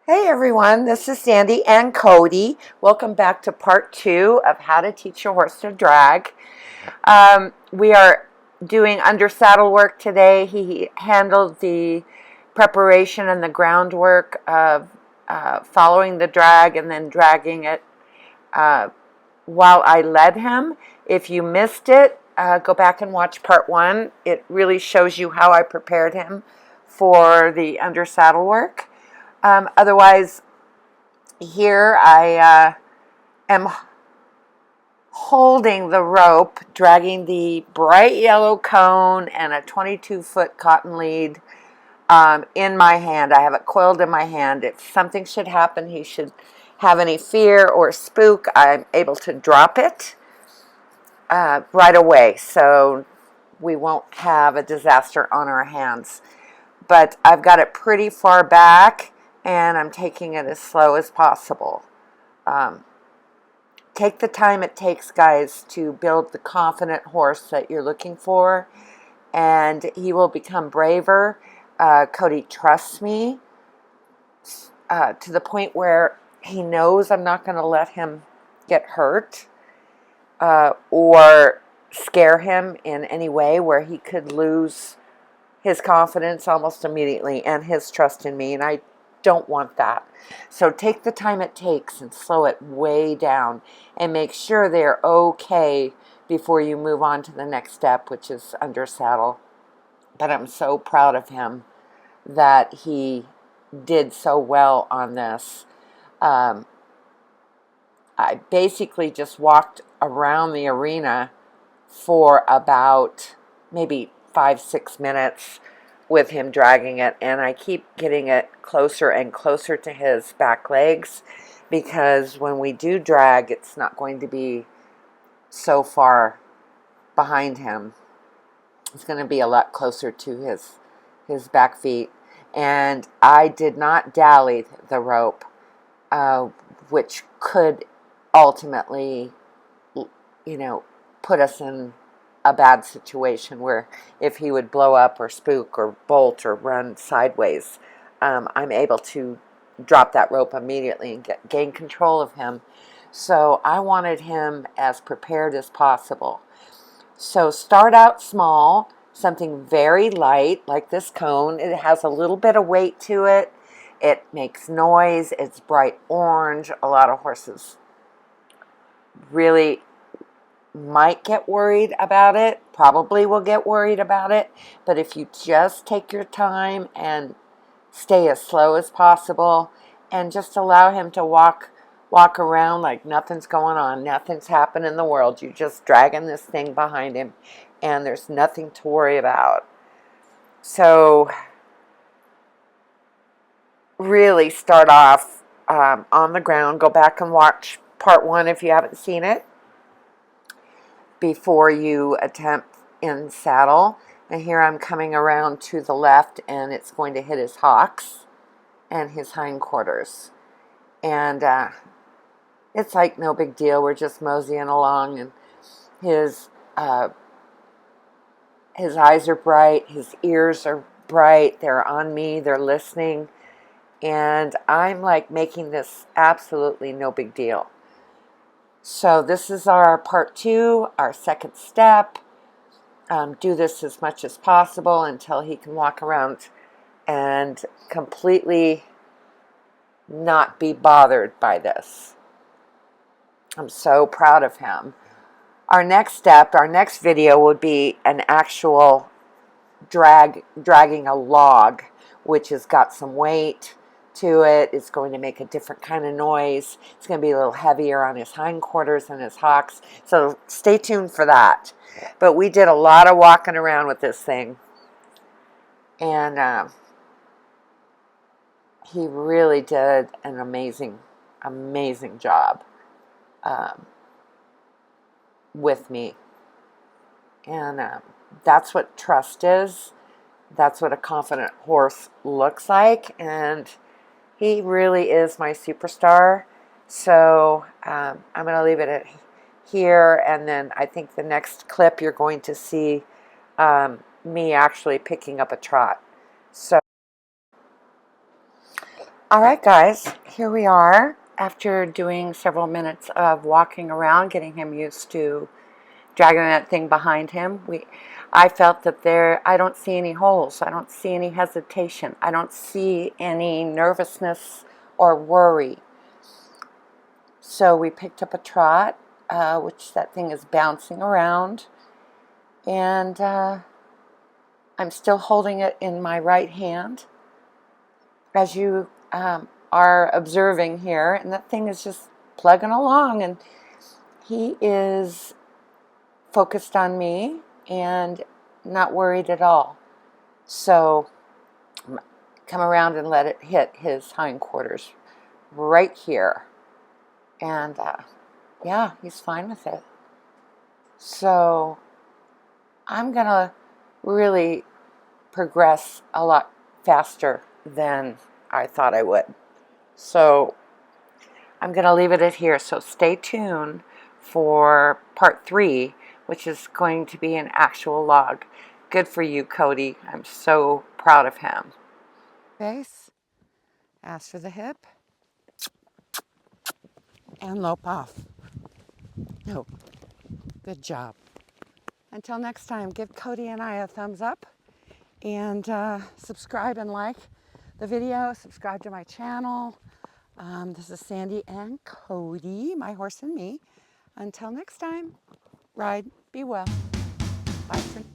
Hey everyone, this is Sandy and Cody. Welcome back to part 2 of how to teach your horse to drag. We are doing under saddle work today. He handled the preparation and the groundwork of following the drag and then dragging it while I led him. If you missed it, go back and watch part 1. It really shows you how I prepared him for the under saddle work. Otherwise, here I am holding the rope, dragging the bright yellow cone and a 22-foot cotton lead in my hand. I have it coiled in my hand. If something should happen, he should have any fear or spook, I'm able to drop it right away, so we won't have a disaster on our hands. But I've got it pretty far back, and I'm taking it as slow as possible. Take the time it takes, guys, to build the confident horse that you're looking for, and he will become braver. Cody trusts me to the point where he knows I'm not going to let him get hurt or scare him in any way where he could lose his confidence almost immediately and his trust in me, and I don't want that. So take the time it takes and slow it way down and make sure they're okay before you move on to the next step, which is under saddle. But I'm so proud of him that he did so well on this. I basically just walked around the arena for about maybe 5-6 minutes with him dragging it, and I keep getting it closer and closer to his back legs, because when we do drag, it's not going to be so far behind him. It's going to be a lot closer to his back feet. And I did not dally the rope, which could ultimately, put us in a bad situation where if he would blow up or spook or bolt or run sideways, I'm able to drop that rope immediately and gain control of him. So I wanted him as prepared as possible. So start out small, something very light like this cone. It has a little bit of weight to it. It makes noise. It's bright orange. A lot of horses really might get worried about it, probably will get worried about it, but if you just take your time and stay as slow as possible and just allow him to walk around like nothing's going on, nothing's happened in the world, you're just dragging this thing behind him and there's nothing to worry about. So really start off on the ground. Go back and watch part 1 if you haven't seen it before you attempt in saddle. And here I'm coming around to the left, and it's going to hit his hocks and his hindquarters. And it's like no big deal. We're just moseying along, and his eyes are bright, his ears are bright, they're on me, they're listening, and I'm like making this absolutely no big deal. So this is our part 2, our second step. Do this as much as possible until he can walk around and completely not be bothered by this. I'm so proud of him. Our next step, our next video would be an actual dragging a log, which has got some weight to it. It's going to make a different kind of noise. It's going to be a little heavier on his hindquarters and his hocks. So stay tuned for that. But we did a lot of walking around with this thing. And he really did an amazing, amazing job with me. And that's what trust is. That's what a confident horse looks like. And he really is my superstar. So I'm going to leave it at here. And then I think the next clip you're going to see me actually picking up a trot. So All right, guys, here we are after doing several minutes of walking around, getting him used to dragging that thing behind him. I felt that I don't see any holes. I don't see any hesitation. I don't see any nervousness or worry. So we picked up a trot, which that thing is bouncing around, and I'm still holding it in my right hand, as you are observing here, and that thing is just plugging along, and he is focused on me and not worried at all. So come around and let it hit his hindquarters right here. And yeah, he's fine with it. So I'm going to really progress a lot faster than I thought I would. So I'm going to leave it at here. So stay tuned for part 3, which is going to be an actual log. Good for you, Cody. I'm so proud of him. Face, ask for the hip, and lope off. No, good job. Until next time, give Cody and I a thumbs up, and subscribe and like the video. Subscribe to my channel. This is Sandy and Cody, my horse and me. Until next time, ride, be well. Bye for now.